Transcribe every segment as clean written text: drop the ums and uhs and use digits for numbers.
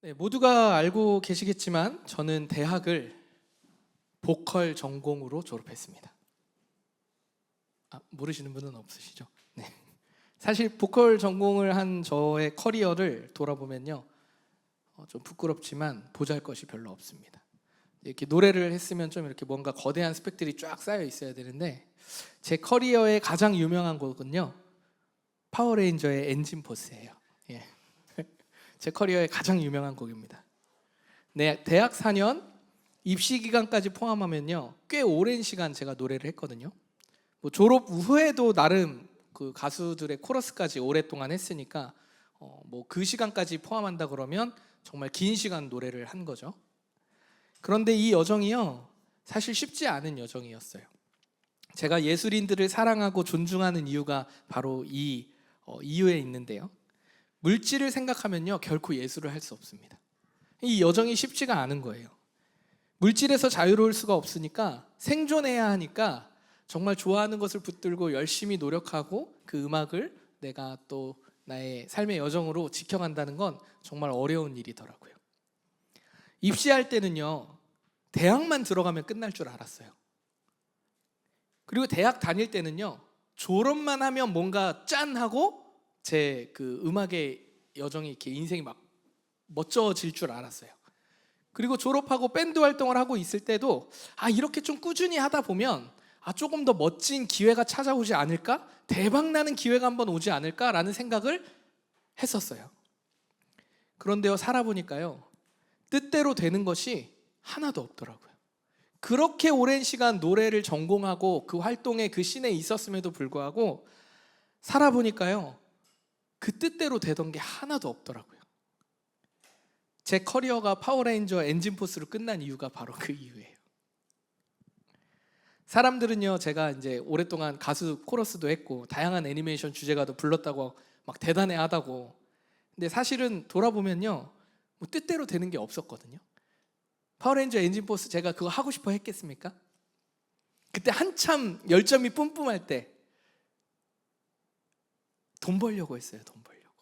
네, 모두가 알고 계시겠지만 저는 대학을 보컬 전공으로 졸업했습니다. 모르시는 분은 없으시죠? 네. 사실 보컬 전공을 한 저의 커리어를 돌아보면요, 좀 부끄럽지만 보잘것이 별로 없습니다. 이렇게 노래를 했으면 좀 이렇게 뭔가 거대한 스펙들이 쫙 쌓여 있어야 되는데, 제 커리어의 가장 유명한 곡은요, 파워레인저의 엔진 포스예요. 예. 제 커리어의 가장 유명한 곡입니다. 네, 대학 4년 입시 기간까지 포함하면요, 꽤 오랜 시간 제가 노래를 했거든요. 뭐 졸업 후에도 나름 그 가수들의 코러스까지 오랫동안 했으니까 뭐 그 시간까지 포함한다 그러면 정말 긴 시간 노래를 한 거죠. 그런데 이 여정이요, 사실 쉽지 않은 여정이었어요. 제가 예술인들을 사랑하고 존중하는 이유가 바로 이 이유에 있는데요, 물질을 생각하면요 결코 예술을 할 수 없습니다. 이 여정이 쉽지가 않은 거예요. 물질에서 자유로울 수가 없으니까 생존해야 하니까 정말 좋아하는 것을 붙들고 열심히 노력하고 그 음악을 내가 또 나의 삶의 여정으로 지켜간다는 건 정말 어려운 일이더라고요. 입시할 때는요, 대학만 들어가면 끝날 줄 알았어요. 그리고 대학 다닐 때는요, 졸업만 하면 뭔가 짠 하고 제 그 음악의 여정이 이렇게 인생이 막 멋져질 줄 알았어요. 그리고 졸업하고 밴드 활동을 하고 있을 때도 이렇게 좀 꾸준히 하다 보면 조금 더 멋진 기회가 찾아오지 않을까? 대박나는 기회가 한번 오지 않을까라는 생각을 했었어요. 그런데요, 살아보니까요, 뜻대로 되는 것이 하나도 없더라고요. 그렇게 오랜 시간 노래를 전공하고 그 활동에 그 씬에 있었음에도 불구하고 살아보니까요, 그 뜻대로 되던 게 하나도 없더라고요. 제 커리어가 파워레인저 엔진포스로 끝난 이유가 바로 그 이유예요. 사람들은요, 제가 이제 오랫동안 가수 코러스도 했고 다양한 애니메이션 주제가도 불렀다고 막 대단해하다고. 근데 사실은 돌아보면요, 뭐 뜻대로 되는 게 없었거든요. 파워레인저 엔진포스 제가 그거 하고 싶어 했겠습니까? 그때 한참 열정이 뿜뿜할 때 돈 벌려고 했어요. 돈 벌려고.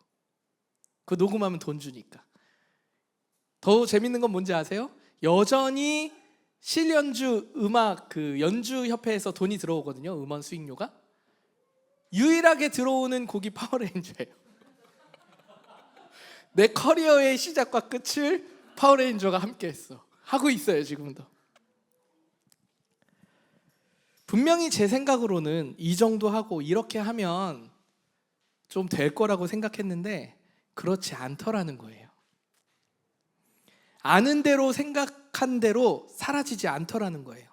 그거 녹음하면 돈 주니까. 더 재밌는 건 뭔지 아세요? 여전히 실연주 음악 그 연주 협회에서 돈이 들어오거든요. 음원 수익료가. 유일하게 들어오는 곡이 파워레인저예요. 내 커리어의 시작과 끝을 파워레인저가 함께 했어. 하고 있어요, 지금도. 분명히 제 생각으로는 이 정도 하고 이렇게 하면 좀 될 거라고 생각했는데 그렇지 않더라는 거예요. 아는 대로 생각한 대로 사라지지 않더라는 거예요.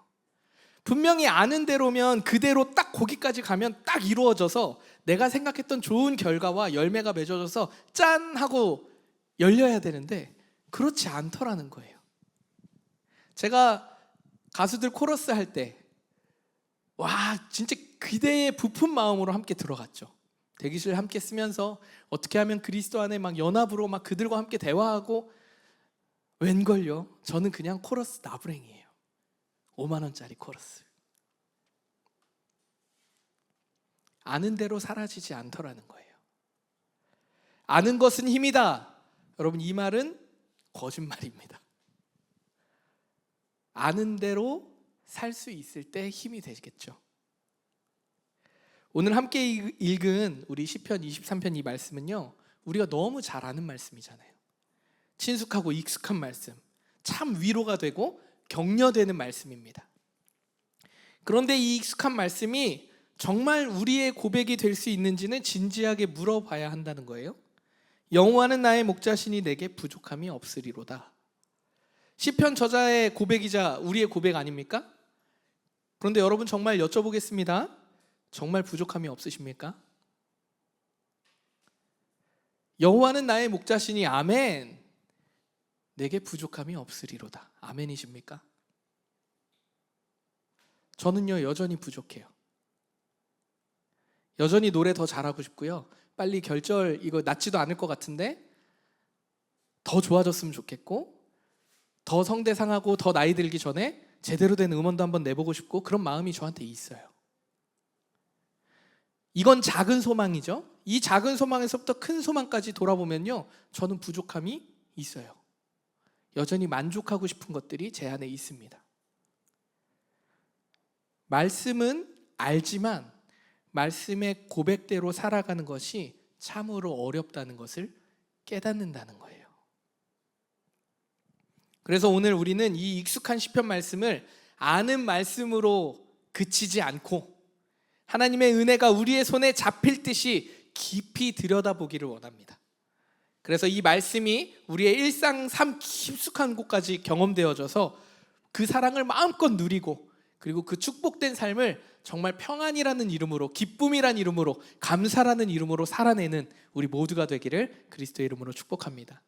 분명히 아는 대로면 그대로 딱 거기까지 가면 딱 이루어져서 내가 생각했던 좋은 결과와 열매가 맺어져서 짠 하고 열려야 되는데 그렇지 않더라는 거예요. 제가 가수들 코러스 할 때 진짜 기대에 부푼 마음으로 함께 들어갔죠. 대기실 함께 쓰면서 어떻게 하면 그리스도 안에 막 연합으로 막 그들과 함께 대화하고, 웬걸요? 저는 그냥 코러스 나부랭이에요. 5만 원짜리 코러스. 아는 대로 사라지지 않더라는 거예요. 아는 것은 힘이다. 여러분, 이 말은 거짓말입니다. 아는 대로 살 수 있을 때 힘이 되겠죠. 오늘 함께 읽은 우리 시편 23편 이 말씀은요, 우리가 너무 잘 아는 말씀이잖아요. 친숙하고 익숙한 말씀, 참 위로가 되고 격려되는 말씀입니다. 그런데 이 익숙한 말씀이 정말 우리의 고백이 될 수 있는지는 진지하게 물어봐야 한다는 거예요. 여호와는 나의 목자시니 내게 부족함이 없으리로다. 시편 저자의 고백이자 우리의 고백 아닙니까? 그런데 여러분, 정말 여쭤보겠습니다. 정말 부족함이 없으십니까? 여호와는 나의 목자시니 아멘. 내게 부족함이 없으리로다. 아멘이십니까? 저는요, 여전히 부족해요. 여전히 노래 더 잘하고 싶고요. 빨리 결절 이거 낫지도 않을 것 같은데 더 좋아졌으면 좋겠고, 더 성대상하고 더 나이 들기 전에 제대로 된 음원도 한번 내보고 싶고, 그런 마음이 저한테 있어요. 이건 작은 소망이죠. 이 작은 소망에서부터 큰 소망까지 돌아보면요, 저는 부족함이 있어요. 여전히 만족하고 싶은 것들이 제 안에 있습니다. 말씀은 알지만 말씀의 고백대로 살아가는 것이 참으로 어렵다는 것을 깨닫는다는 거예요. 그래서 오늘 우리는 이 익숙한 시편 말씀을 아는 말씀으로 그치지 않고 하나님의 은혜가 우리의 손에 잡힐 듯이 깊이 들여다보기를 원합니다. 그래서 이 말씀이 우리의 일상 삶 깊숙한 곳까지 경험되어져서 그 사랑을 마음껏 누리고, 그리고 그 축복된 삶을 정말 평안이라는 이름으로, 기쁨이라는 이름으로, 감사라는 이름으로 살아내는 우리 모두가 되기를 그리스도의 이름으로 축복합니다.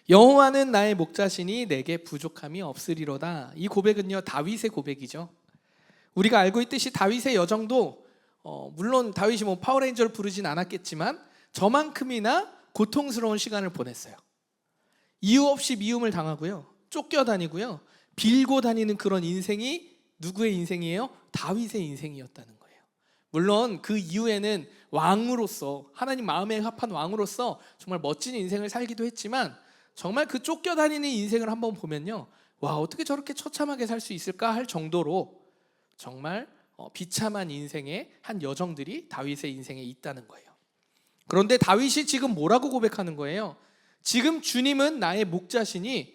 여호와는 나의 목자시니 내게 부족함이 없으리로다. 이 고백은요, 다윗의 고백이죠. 우리가 알고 있듯이 다윗의 여정도 물론 다윗이 파워레인저를 부르진 않았겠지만 저만큼이나 고통스러운 시간을 보냈어요. 이유 없이 미움을 당하고요, 쫓겨다니고요, 빌고 다니는 그런 인생이 누구의 인생이에요? 다윗의 인생이었다는 거예요. 물론 그 이후에는 왕으로서, 하나님 마음에 합한 왕으로서 정말 멋진 인생을 살기도 했지만, 정말 그 쫓겨다니는 인생을 한번 보면요, 와, 어떻게 저렇게 처참하게 살 수 있을까 할 정도로 정말 비참한 인생의 한 여정들이 다윗의 인생에 있다는 거예요. 그런데 다윗이 지금 뭐라고 고백하는 거예요? 지금 주님은 나의 목자시니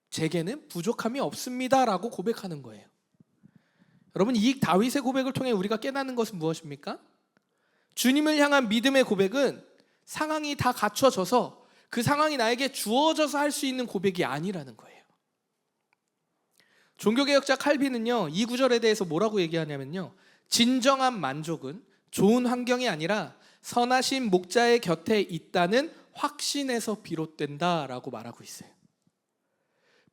제게는 부족함이 없습니다 라고 고백하는 거예요. 여러분, 이 다윗의 고백을 통해 우리가 깨닫는 것은 무엇입니까? 주님을 향한 믿음의 고백은 상황이 다 갖춰져서 그 상황이 나에게 주어져서 할 수 있는 고백이 아니라는 거예요. 종교개혁자 칼빈은요, 이 구절에 대해서 뭐라고 얘기하냐면요, 진정한 만족은 좋은 환경이 아니라 선하신 목자의 곁에 있다는 확신에서 비롯된다라고 말하고 있어요.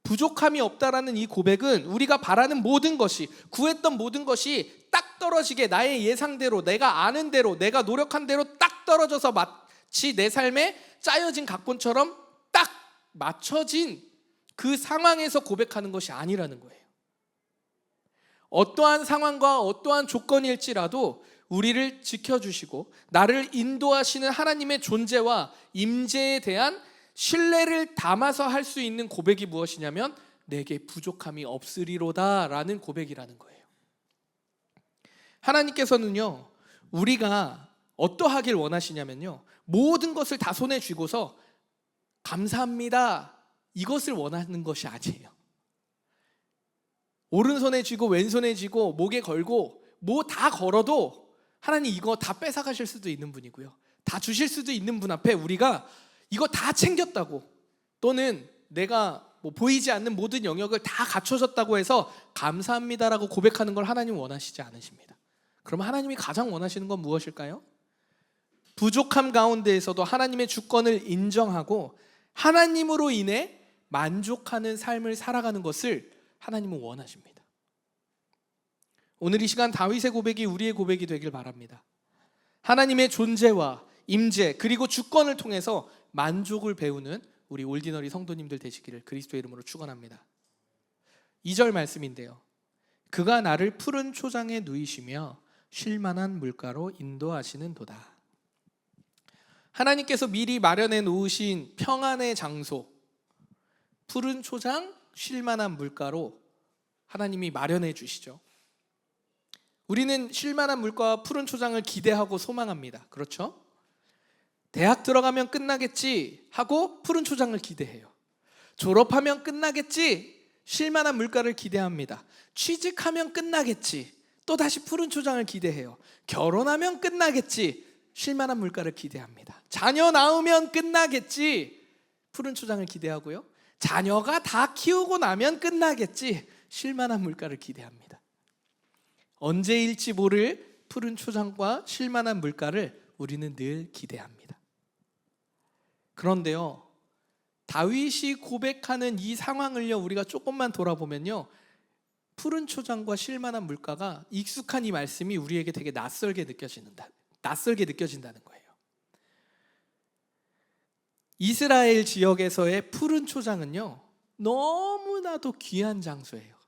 부족함이 없다라는 이 고백은 우리가 바라는 모든 것이, 구했던 모든 것이 딱 떨어지게 나의 예상대로, 내가 아는 대로, 내가 노력한 대로 딱 떨어져서 마치 내 삶에 짜여진 각본처럼 딱 맞춰진 그 상황에서 고백하는 것이 아니라는 거예요. 어떠한 상황과 어떠한 조건일지라도 우리를 지켜주시고 나를 인도하시는 하나님의 존재와 임재에 대한 신뢰를 담아서 할 수 있는 고백이 무엇이냐면 내게 부족함이 없으리로다 라는 고백이라는 거예요. 하나님께서는요, 우리가 어떠하길 원하시냐면요, 모든 것을 다 손에 쥐고서 감사합니다 이것을 원하는 것이 아니에요. 오른손에 쥐고 왼손에 쥐고 목에 걸고 뭐 다 걸어도 하나님 이거 다 뺏어가실 수도 있는 분이고요, 다 주실 수도 있는 분 앞에 우리가 이거 다 챙겼다고, 또는 내가 보이지 않는 모든 영역을 다 갖춰졌다고 해서 감사합니다라고 고백하는 걸 하나님 원하시지 않으십니다. 그럼 하나님이 가장 원하시는 건 무엇일까요? 부족함 가운데에서도 하나님의 주권을 인정하고 하나님으로 인해 만족하는 삶을 살아가는 것을 하나님은 원하십니다. 오늘 이 시간 다윗의 고백이 우리의 고백이 되길 바랍니다. 하나님의 존재와 임재 그리고 주권을 통해서 만족을 배우는 우리 올디너리 성도님들 되시기를 그리스도의 이름으로 축원합니다. 2절 말씀인데요, 그가 나를 푸른 초장에 누이시며 쉴만한 물가로 인도하시는 도다. 하나님께서 미리 마련해 놓으신 평안의 장소, 푸른 초장, 쉴만한 물가로 하나님이 마련해 주시죠. 우리는 쉴만한 물가와 푸른 초장을 기대하고 소망합니다. 그렇죠? 대학 들어가면 끝나겠지 하고 푸른 초장을 기대해요. 졸업하면 끝나겠지, 쉴만한 물가를 기대합니다. 취직하면 끝나겠지, 또다시 푸른 초장을 기대해요. 결혼하면 끝나겠지, 쉴만한 물가를 기대합니다. 자녀 낳으면 끝나겠지, 푸른 초장을 기대하고요. 자녀가 다 키우고 나면 끝나겠지, 쉴만한 물가를 기대합니다. 언제일지 모를 푸른 초장과 쉴만한 물가를 우리는 늘 기대합니다. 그런데요, 다윗이 고백하는 이 상황을요, 우리가 조금만 돌아보면요, 푸른 초장과 쉴만한 물가가 익숙한 이 말씀이 우리에게 되게 낯설게 느껴진다는 거예요. 이스라엘 지역에서의 푸른 초장은요, 너무나도 귀한 장소예요.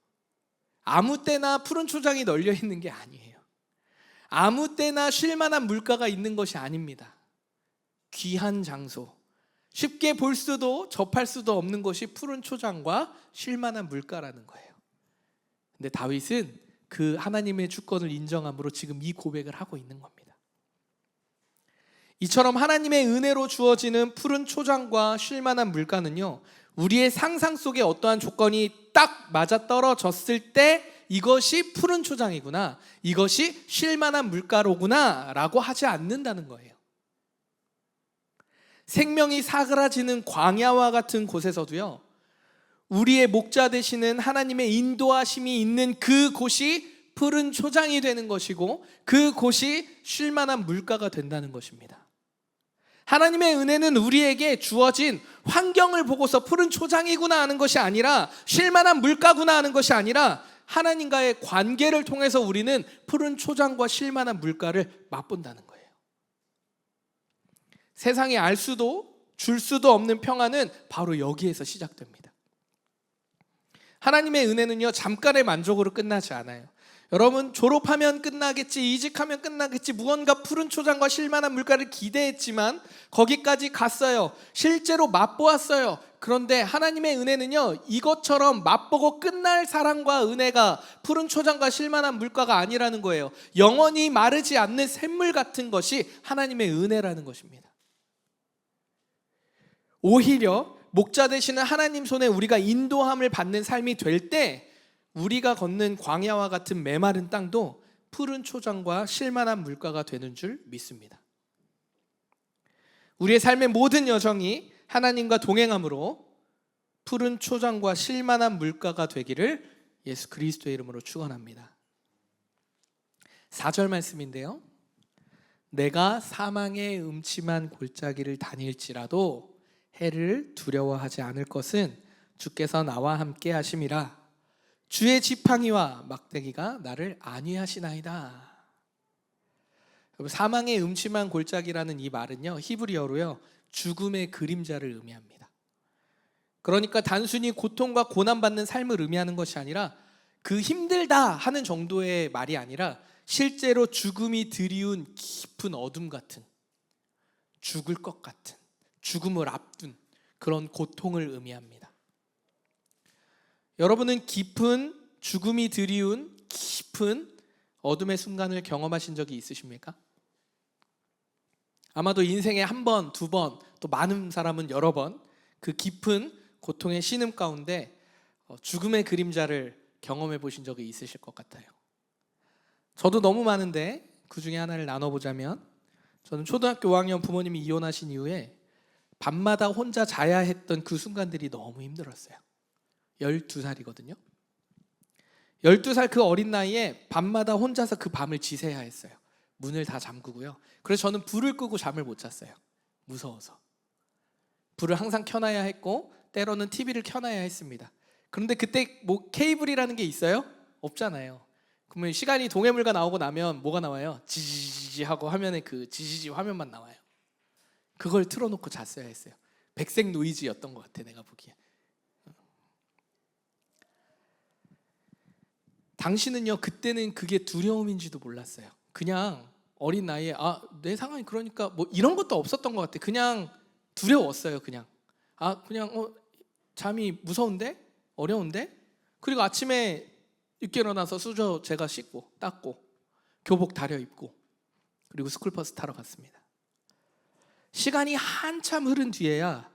아무 때나 푸른 초장이 널려 있는 게 아니에요. 아무 때나 쉴만한 물가가 있는 것이 아닙니다. 귀한 장소, 쉽게 볼 수도 접할 수도 없는 것이 푸른 초장과 쉴만한 물가라는 거예요. 근데 다윗은 그 하나님의 주권을 인정함으로 지금 이 고백을 하고 있는 겁니다. 이처럼 하나님의 은혜로 주어지는 푸른 초장과 쉴만한 물가는요, 우리의 상상 속에 어떠한 조건이 딱 맞아떨어졌을 때 이것이 푸른 초장이구나, 이것이 쉴만한 물가로구나 라고 하지 않는다는 거예요. 생명이 사그라지는 광야와 같은 곳에서도요, 우리의 목자 되시는 하나님의 인도하심이 있는 그 곳이 푸른 초장이 되는 것이고, 그 곳이 쉴만한 물가가 된다는 것입니다. 하나님의 은혜는 우리에게 주어진 환경을 보고서 푸른 초장이구나 하는 것이 아니라, 쉴만한 물가구나 하는 것이 아니라, 하나님과의 관계를 통해서 우리는 푸른 초장과 쉴만한 물가를 맛본다는 거예요. 세상이 알 수도 줄 수도 없는 평안은 바로 여기에서 시작됩니다. 하나님의 은혜는요, 잠깐의 만족으로 끝나지 않아요. 여러분, 졸업하면 끝나겠지, 이직하면 끝나겠지, 무언가 푸른 초장과 쉴만한 물가를 기대했지만 거기까지 갔어요. 실제로 맛보았어요. 그런데 하나님의 은혜는요, 이것처럼 맛보고 끝날 사랑과 은혜가 푸른 초장과 쉴만한 물가가 아니라는 거예요. 영원히 마르지 않는 샘물 같은 것이 하나님의 은혜라는 것입니다. 오히려 목자 되시는 하나님 손에 우리가 인도함을 받는 삶이 될 때 우리가 걷는 광야와 같은 메마른 땅도 푸른 초장과 쉴만한 물가가 되는 줄 믿습니다. 우리의 삶의 모든 여정이 하나님과 동행함으로 푸른 초장과 쉴만한 물가가 되기를 예수 그리스도의 이름으로 축원합니다. 4절 말씀인데요, 내가 사망의 음침한 골짜기를 다닐지라도 해를 두려워하지 않을 것은 주께서 나와 함께 하심이라. 주의 지팡이와 막대기가 나를 안위하시나이다. 사망의 음침한 골짜기라는 이 말은요, 히브리어로요, 죽음의 그림자를 의미합니다. 그러니까 단순히 고통과 고난받는 삶을 의미하는 것이 아니라, 그 힘들다 하는 정도의 말이 아니라 실제로 죽음이 드리운 깊은 어둠 같은, 죽을 것 같은, 죽음을 앞둔 그런 고통을 의미합니다. 여러분은 깊은 죽음이 드리운 깊은 어둠의 순간을 경험하신 적이 있으십니까? 아마도 인생에 한 번, 두 번, 또 많은 사람은 여러 번 그 깊은 고통의 신음 가운데 죽음의 그림자를 경험해 보신 적이 있으실 것 같아요. 저도 너무 많은데 그 중에 하나를 나눠보자면, 저는 초등학교 5학년 부모님이 이혼하신 이후에 밤마다 혼자 자야 했던 그 순간들이 너무 힘들었어요. 12살이거든요. 12살 그 어린 나이에 밤마다 혼자서 그 밤을 지새야 했어요. 문을 다 잠그고요. 그래서 저는 불을 끄고 잠을 못 잤어요. 무서워서. 불을 항상 켜놔야 했고 때로는 TV를 켜놔야 했습니다. 그런데 그때 뭐 케이블이라는 게 있어요? 없잖아요. 그러면 시간이 동해물가 나오고 나면 뭐가 나와요? 지지지 하고 화면에 그 지지지 화면만 나와요. 그걸 틀어놓고 잤어야 했어요. 백색 노이즈였던 것 같아, 내가 보기에. 당신은요, 그때는 그게 두려움인지도 몰랐어요. 그냥 어린 나이에 내 상황이 그러니까 뭐 이런 것도 없었던 것 같아. 그냥 두려웠어요. 그냥 잠이 무서운데? 어려운데? 그리고 아침에 늦게 일어나서 수저 제가 씻고 닦고 교복 다려 입고 그리고 스쿨버스 타러 갔습니다. 시간이 한참 흐른 뒤에야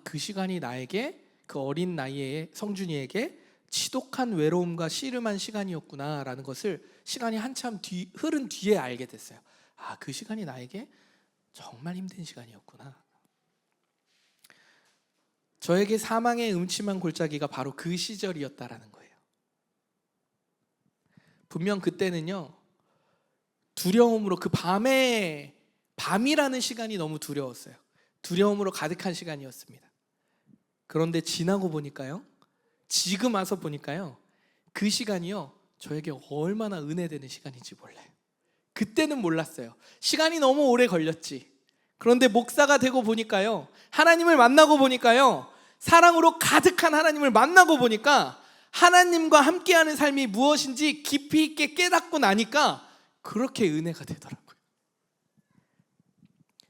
그 시간이 나에게, 그 어린 나이에 성준이에게 지독한 외로움과 씨름한 시간이었구나라는 것을 시간이 한참 흐른 뒤에 알게 됐어요. 그 시간이 나에게 정말 힘든 시간이었구나. 저에게 사망의 음침한 골짜기가 바로 그 시절이었다라는 거예요. 분명 그때는요, 두려움으로, 그 밤이라는 시간이 너무 두려웠어요. 두려움으로 가득한 시간이었습니다. 그런데 지나고 보니까요, 지금 와서 보니까요, 그 시간이요, 저에게 얼마나 은혜되는 시간인지 몰라요. 그때는 몰랐어요. 시간이 너무 오래 걸렸지. 그런데 목사가 되고 보니까요, 하나님을 만나고 보니까요, 사랑으로 가득한 하나님을 만나고 보니까 하나님과 함께하는 삶이 무엇인지 깊이 있게 깨닫고 나니까 그렇게 은혜가 되더라고요.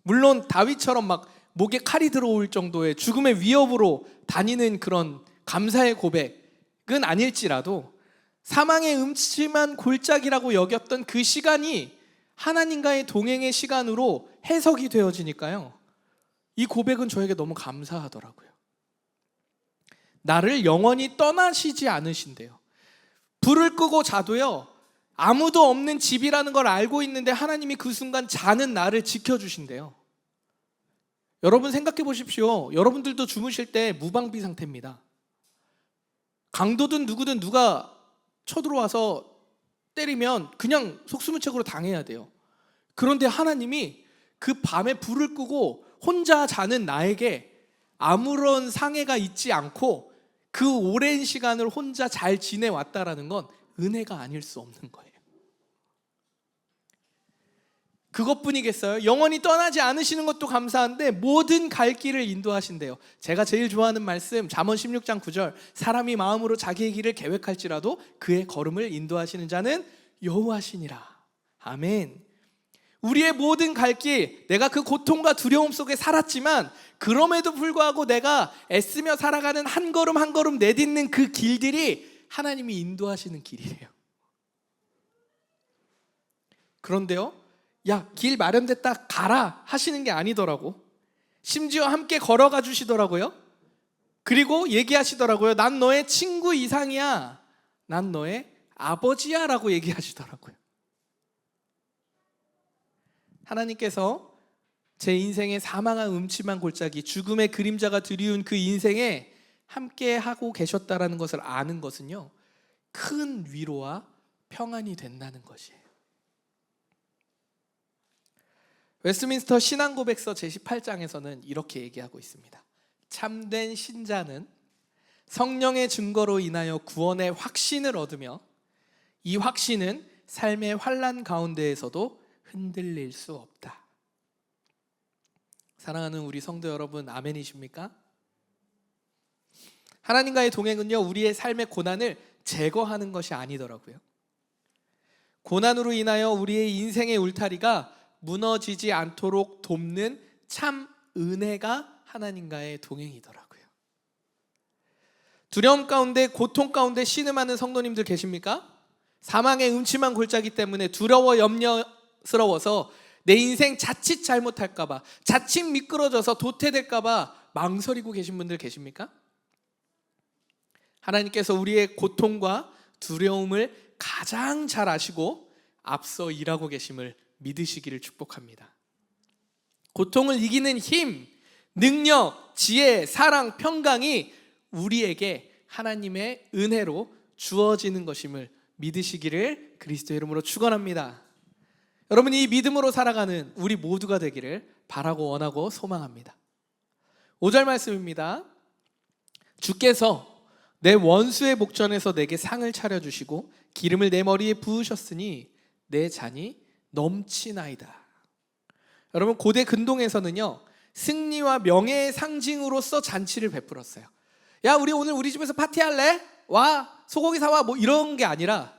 물론 다윗처럼 막 목에 칼이 들어올 정도의 죽음의 위협으로 다니는 그런 감사의 고백은 아닐지라도 사망의 음침한 골짜기라고 여겼던 그 시간이 하나님과의 동행의 시간으로 해석이 되어지니까요, 이 고백은 저에게 너무 감사하더라고요. 나를 영원히 떠나시지 않으신대요. 불을 끄고 자도요, 아무도 없는 집이라는 걸 알고 있는데 하나님이 그 순간 자는 나를 지켜주신대요. 여러분 생각해 보십시오. 여러분들도 주무실 때 무방비 상태입니다. 강도든 누구든 누가 쳐들어와서 때리면 그냥 속수무책으로 당해야 돼요. 그런데 하나님이 그 밤에 불을 끄고 혼자 자는 나에게 아무런 상해가 있지 않고 그 오랜 시간을 혼자 잘 지내왔다라는 건 은혜가 아닐 수 없는 거예요. 그것뿐이겠어요? 영원히 떠나지 않으시는 것도 감사한데 모든 갈 길을 인도하신대요. 제가 제일 좋아하는 말씀 잠언 16장 9절, 사람이 마음으로 자기의 길을 계획할지라도 그의 걸음을 인도하시는 자는 여호와시니라. 아멘. 우리의 모든 갈 길, 내가 그 고통과 두려움 속에 살았지만 그럼에도 불구하고 내가 애쓰며 살아가는 한 걸음 한 걸음 내딛는 그 길들이 하나님이 인도하시는 길이에요. 그런데요, 야, 길 마련됐다 가라 하시는 게 아니더라고. 심지어 함께 걸어가 주시더라고요. 그리고 얘기하시더라고요. 난 너의 친구 이상이야, 난 너의 아버지야 라고 얘기하시더라고요. 하나님께서 제 인생의 사망한 음침한 골짜기, 죽음의 그림자가 드리운 그 인생에 함께 하고 계셨다라는 것을 아는 것은요, 큰 위로와 평안이 된다는 것이에요. 웨스트민스터 신앙고백서 제18장에서는 이렇게 얘기하고 있습니다. 참된 신자는 성령의 증거로 인하여 구원의 확신을 얻으며 이 확신은 삶의 환난 가운데에서도 흔들릴 수 없다. 사랑하는 우리 성도 여러분, 아멘이십니까? 하나님과의 동행은요, 우리의 삶의 고난을 제거하는 것이 아니더라고요. 고난으로 인하여 우리의 인생의 울타리가 무너지지 않도록 돕는 참 은혜가 하나님과의 동행이더라고요. 두려움 가운데, 고통 가운데 신음하는 성도님들 계십니까? 사망의 음침한 골짜기 때문에 두려워 염려스러워서 내 인생 자칫 잘못할까봐, 자칫 미끄러져서 도태될까봐 망설이고 계신 분들 계십니까? 하나님께서 우리의 고통과 두려움을 가장 잘 아시고 앞서 일하고 계심을 믿으시기를 축복합니다. 고통을 이기는 힘, 능력, 지혜, 사랑, 평강이 우리에게 하나님의 은혜로 주어지는 것임을 믿으시기를 그리스도의 이름으로 축원합니다. 여러분, 이 믿음으로 살아가는 우리 모두가 되기를 바라고 원하고 소망합니다. 5절 말씀입니다. 주께서 내 원수의 목전에서 내게 상을 차려주시고 기름을 내 머리에 부으셨으니 내 잔이 넘치나이다. 여러분, 고대 근동에서는요, 승리와 명예의 상징으로서 잔치를 베풀었어요. 야, 우리 오늘 우리 집에서 파티할래? 와, 소고기 사와, 뭐 이런 게 아니라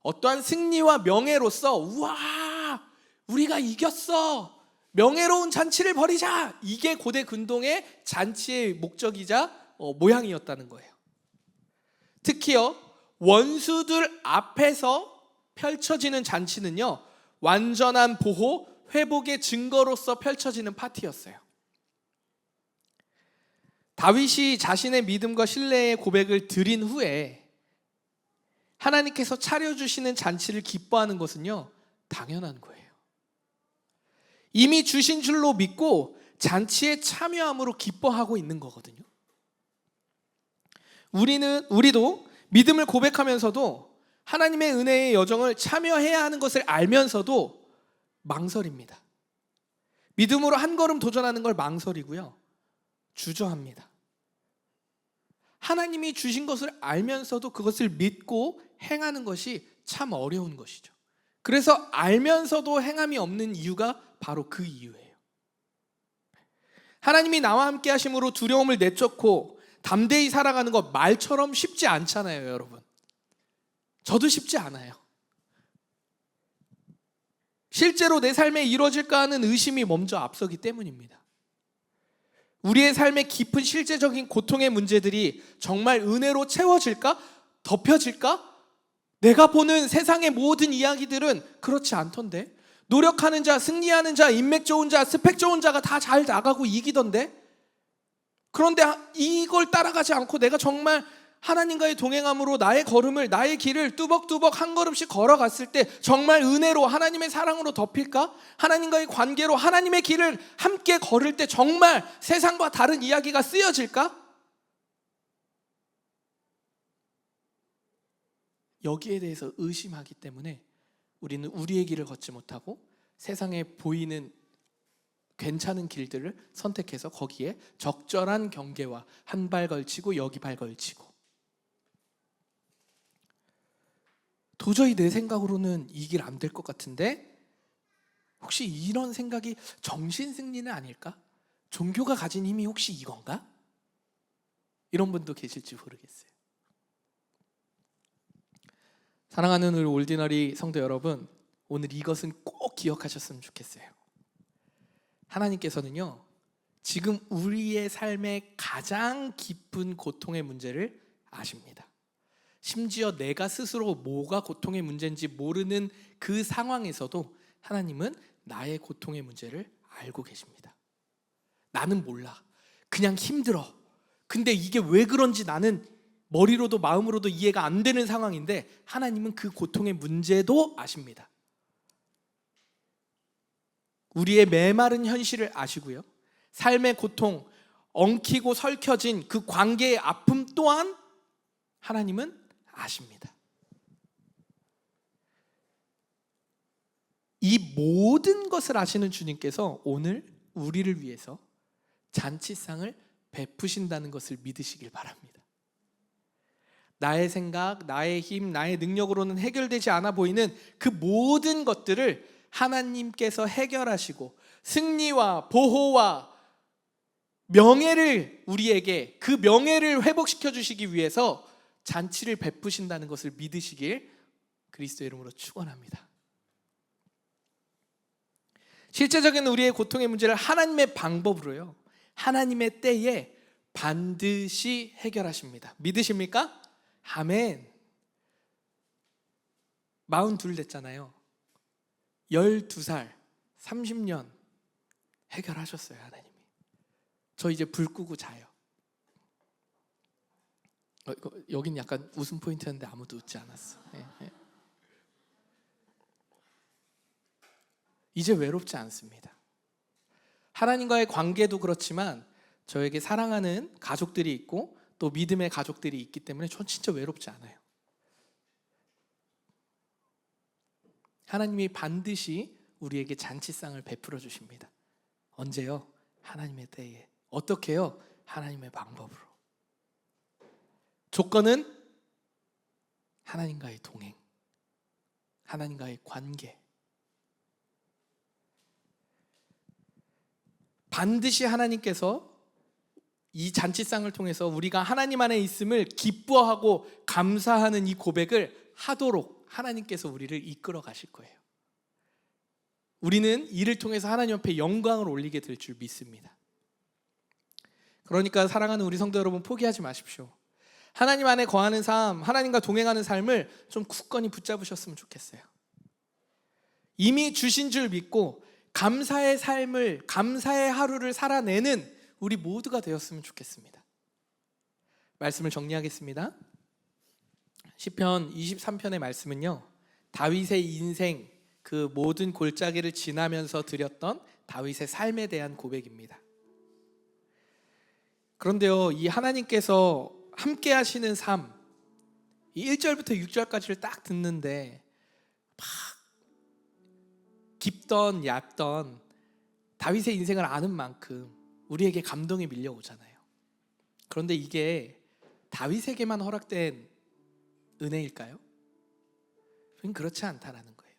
어떠한 승리와 명예로서, 우와, 우리가 이겼어, 명예로운 잔치를 벌이자, 이게 고대 근동의 잔치의 목적이자 모양이었다는 거예요. 특히요, 원수들 앞에서 펼쳐지는 잔치는요, 완전한 보호, 회복의 증거로서 펼쳐지는 파티였어요. 다윗이 자신의 믿음과 신뢰의 고백을 드린 후에 하나님께서 차려주시는 잔치를 기뻐하는 것은요, 당연한 거예요. 이미 주신 줄로 믿고 잔치에 참여함으로 기뻐하고 있는 거거든요. 우리도 믿음을 고백하면서도 하나님의 은혜의 여정을 참여해야 하는 것을 알면서도 망설입니다. 믿음으로 한 걸음 도전하는 걸 망설이고요, 주저합니다. 하나님이 주신 것을 알면서도 그것을 믿고 행하는 것이 참 어려운 것이죠. 그래서 알면서도 행함이 없는 이유가 바로 그 이유예요. 하나님이 나와 함께 하심으로 두려움을 내쫓고 담대히 살아가는 것 말처럼 쉽지 않잖아요, 여러분. 저도 쉽지 않아요. 실제로 내 삶에 이루어질까 하는 의심이 먼저 앞서기 때문입니다. 우리의 삶의 깊은 실제적인 고통의 문제들이 정말 은혜로 채워질까? 덮여질까? 내가 보는 세상의 모든 이야기들은 그렇지 않던데. 노력하는 자, 승리하는 자, 인맥 좋은 자, 스펙 좋은 자가 다 잘 나가고 이기던데. 그런데 이걸 따라가지 않고 내가 정말 하나님과의 동행함으로 나의 걸음을, 나의 길을 뚜벅뚜벅 한 걸음씩 걸어갔을 때 정말 은혜로, 하나님의 사랑으로 덮일까? 하나님과의 관계로 하나님의 길을 함께 걸을 때 정말 세상과 다른 이야기가 쓰여질까? 여기에 대해서 의심하기 때문에 우리는 우리의 길을 걷지 못하고 세상에 보이는 괜찮은 길들을 선택해서 거기에 적절한 경계와 한 발 걸치고 여기 발 걸치고, 도저히 내 생각으로는 이 길 안 될 것 같은데, 혹시 이런 생각이 정신승리는 아닐까? 종교가 가진 힘이 혹시 이건가? 이런 분도 계실지 모르겠어요. 사랑하는 우리 올디너리 성도 여러분, 오늘 이것은 꼭 기억하셨으면 좋겠어요. 하나님께서는요, 지금 우리의 삶의 가장 깊은 고통의 문제를 아십니다. 심지어 내가 스스로 뭐가 고통의 문제인지 모르는 그 상황에서도 하나님은 나의 고통의 문제를 알고 계십니다. 나는 몰라. 그냥 힘들어. 근데 이게 왜 그런지 나는 머리로도 마음으로도 이해가 안 되는 상황인데 하나님은 그 고통의 문제도 아십니다. 우리의 메마른 현실을 아시고요, 삶의 고통, 엉키고 설켜진 그 관계의 아픔 또한 하나님은 아십니다. 이 모든 것을 아시는 주님께서 오늘 우리를 위해서 잔치상을 베푸신다는 것을 믿으시길 바랍니다. 나의 생각, 나의 힘, 나의 능력으로는 해결되지 않아 보이는 그 모든 것들을 하나님께서 해결하시고 승리와 보호와 명예를 우리에게, 그 명예를 회복시켜 주시기 위해서 잔치를 베푸신다는 것을 믿으시길 그리스도의 이름으로 축원합니다. 실제적인 우리의 고통의 문제를 하나님의 방법으로요, 하나님의 때에 반드시 해결하십니다. 믿으십니까? 아멘. 42 됐잖아요. 12살, 30년 해결하셨어요, 하나님이. 저 이제 불 끄고 자요. 여긴 약간 웃음 포인트였는데 아무도 웃지 않았어. 네. 이제 외롭지 않습니다. 하나님과의 관계도 그렇지만 저에게 사랑하는 가족들이 있고 또 믿음의 가족들이 있기 때문에 전 진짜 외롭지 않아요. 하나님이 반드시 우리에게 잔치상을 베풀어 주십니다. 언제요? 하나님의 때에. 어떻게요? 하나님의 방법으로. 조건은 하나님과의 동행, 하나님과의 관계. 반드시 하나님께서 이 잔치상을 통해서 우리가 하나님 안에 있음을 기뻐하고 감사하는 이 고백을 하도록 하나님께서 우리를 이끌어 가실 거예요. 우리는 이를 통해서 하나님 앞에 영광을 올리게 될 줄 믿습니다. 그러니까 사랑하는 우리 성도 여러분, 포기하지 마십시오. 하나님 안에 거하는 삶, 하나님과 동행하는 삶을 좀 굳건히 붙잡으셨으면 좋겠어요. 이미 주신 줄 믿고 감사의 삶을, 감사의 하루를 살아내는 우리 모두가 되었으면 좋겠습니다. 말씀을 정리하겠습니다. 시편 23편의 말씀은요, 다윗의 인생, 그 모든 골짜기를 지나면서 드렸던 다윗의 삶에 대한 고백입니다. 그런데요, 이 하나님께서 함께 하시는 삶, 이 1절부터 6절까지를 딱 듣는데 막 깊던 얕던 다윗의 인생을 아는 만큼 우리에게 감동이 밀려오잖아요. 그런데 이게 다윗에게만 허락된 은혜일까요? 그건 그렇지 않다라는 거예요.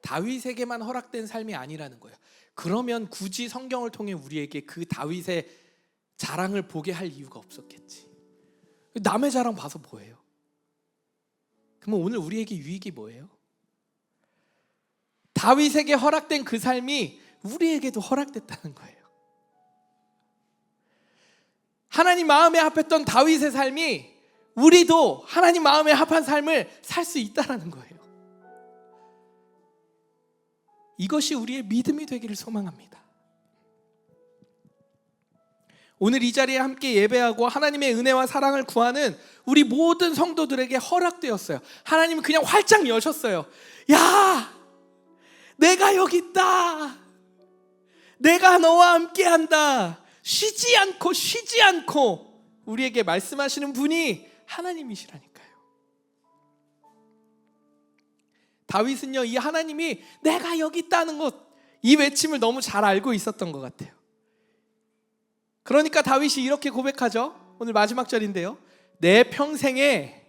다윗에게만 허락된 삶이 아니라는 거예요. 그러면 굳이 성경을 통해 우리에게 그 다윗의 자랑을 보게 할 이유가 없었겠지. 남의 자랑 봐서 뭐예요? 그러면 오늘 우리에게 유익이 뭐예요? 다윗에게 허락된 그 삶이 우리에게도 허락됐다는 거예요. 하나님 마음에 합했던 다윗의 삶이 우리도 하나님 마음에 합한 삶을 살 수 있다라는 거예요. 이것이 우리의 믿음이 되기를 소망합니다. 오늘 이 자리에 함께 예배하고 하나님의 은혜와 사랑을 구하는 우리 모든 성도들에게 허락되었어요. 하나님은 그냥 활짝 여셨어요. 야, 내가 여기 있다. 내가 너와 함께한다. 쉬지 않고 우리에게 말씀하시는 분이 하나님이시라니까요. 다윗은요, 이 하나님이 내가 여기 있다는 것, 이 외침을 너무 잘 알고 있었던 것 같아요. 그러니까 다윗이 이렇게 고백하죠. 오늘 마지막 절인데요. 내 평생의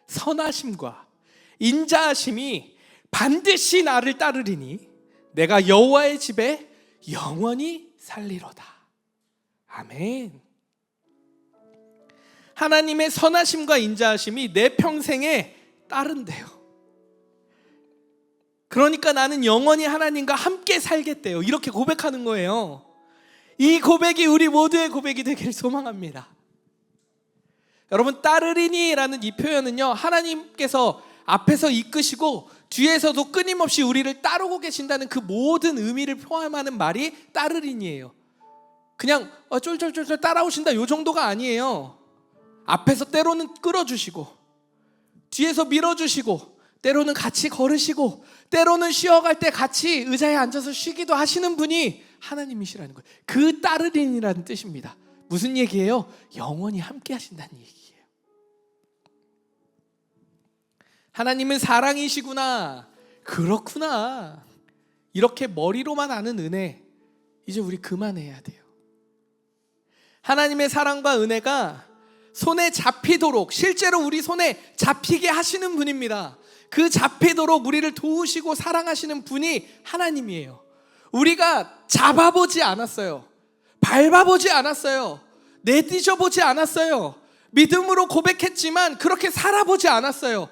선하심과 인자하심이 반드시 나를 따르리니 내가 여호와의 집에 영원히 살리로다. 아멘. 하나님의 선하심과 인자하심이 내 평생에 따른대요. 그러니까 나는 영원히 하나님과 함께 살겠대요. 이렇게 고백하는 거예요. 이 고백이 우리 모두의 고백이 되기를 소망합니다. 여러분, 따르리니라는 이 표현은요, 하나님께서 앞에서 이끄시고 뒤에서도 끊임없이 우리를 따르고 계신다는 그 모든 의미를 포함하는 말이 따르리니예요. 그냥 쫄쫄쫄쫄 따라오신다 이 정도가 아니에요. 앞에서 때로는 끌어주시고 뒤에서 밀어주시고 때로는 같이 걸으시고 때로는 쉬어갈 때 같이 의자에 앉아서 쉬기도 하시는 분이 하나님이시라는 거예요. 그 따르리니라는 뜻입니다. 무슨 얘기예요? 영원히 함께 하신다는 얘기예요. 하나님은 사랑이시구나. 그렇구나. 이렇게 머리로만 아는 은혜, 이제 우리 그만해야 돼요. 하나님의 사랑과 은혜가 손에 잡히도록, 실제로 우리 손에 잡히게 하시는 분입니다. 그 잡히도록 우리를 도우시고 사랑하시는 분이 하나님이에요. 우리가 잡아보지 않았어요. 밟아보지 않았어요. 내디져보지 않았어요. 믿음으로 고백했지만 그렇게 살아보지 않았어요.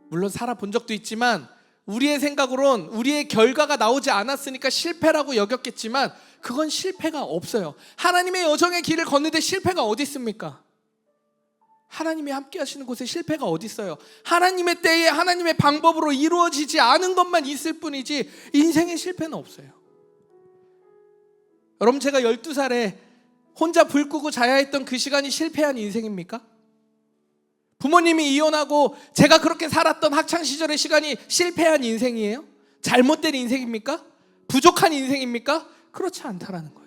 물론 살아본 적도 있지만 우리의 생각으론 우리의 결과가 나오지 않았으니까 실패라고 여겼겠지만 그건 실패가 없어요. 하나님의 여정의 길을 걷는데 실패가 어디 있습니까? 하나님이 함께 하시는 곳에 실패가 어디 있어요? 하나님의 때에 하나님의 방법으로 이루어지지 않은 것만 있을 뿐이지 인생의 실패는 없어요. 여러분, 제가 12살에 혼자 불 끄고 자야 했던 그 시간이 실패한 인생입니까? 부모님이 이혼하고 제가 그렇게 살았던 학창시절의 시간이 실패한 인생이에요? 잘못된 인생입니까? 부족한 인생입니까? 그렇지 않다라는 거예요.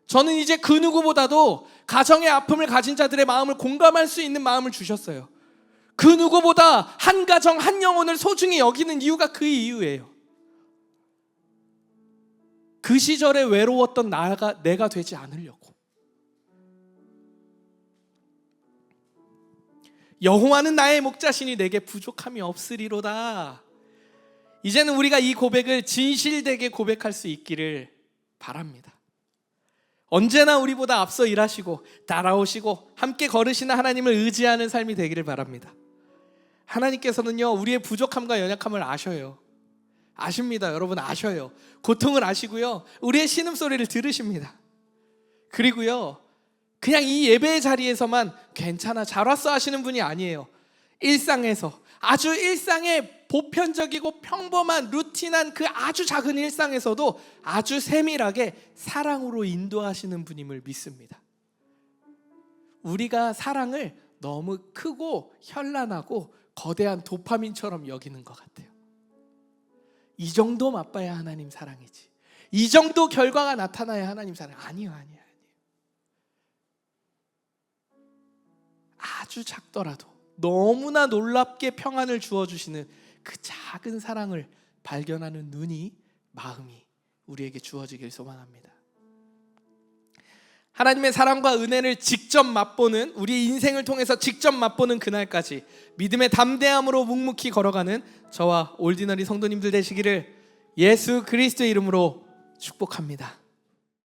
저는 이제 그 누구보다도 가정의 아픔을 가진 자들의 마음을 공감할 수 있는 마음을 주셨어요. 그 누구보다 한 가정 한 영혼을 소중히 여기는 이유가 그 이유예요. 그 시절에 외로웠던 내가 되지 않으려고. 여호와는 나의 목자시니 내게 부족함이 없으리로다. 이제는 우리가 이 고백을 진실되게 고백할 수 있기를 바랍니다. 언제나 우리보다 앞서 일하시고 따라오시고 함께 걸으시는 하나님을 의지하는 삶이 되기를 바랍니다. 하나님께서는요, 우리의 부족함과 연약함을 아셔요. 아십니다. 여러분, 아셔요. 고통을 아시고요, 우리의 신음소리를 들으십니다. 그리고요, 그냥 이 예배의 자리에서만 괜찮아 잘 왔어 하시는 분이 아니에요. 일상에서, 아주 일상의 보편적이고 평범한 루틴한 그 아주 작은 일상에서도 아주 세밀하게 사랑으로 인도하시는 분임을 믿습니다. 우리가 사랑을 너무 크고 현란하고 거대한 도파민처럼 여기는 것 같아요. 이 정도 맛봐야 하나님 사랑이지, 이 정도 결과가 나타나야 하나님 사랑. 아니요. 아주 작더라도 너무나 놀랍게 평안을 주어주시는 그 작은 사랑을 발견하는 눈이, 마음이 우리에게 주어지길 소망합니다. 하나님의 사랑과 은혜를 직접 맛보는, 우리의 인생을 통해서 직접 맛보는 그날까지 믿음의 담대함으로 묵묵히 걸어가는 저와 올디너리 성도님들 되시기를 예수 그리스도의 이름으로 축복합니다.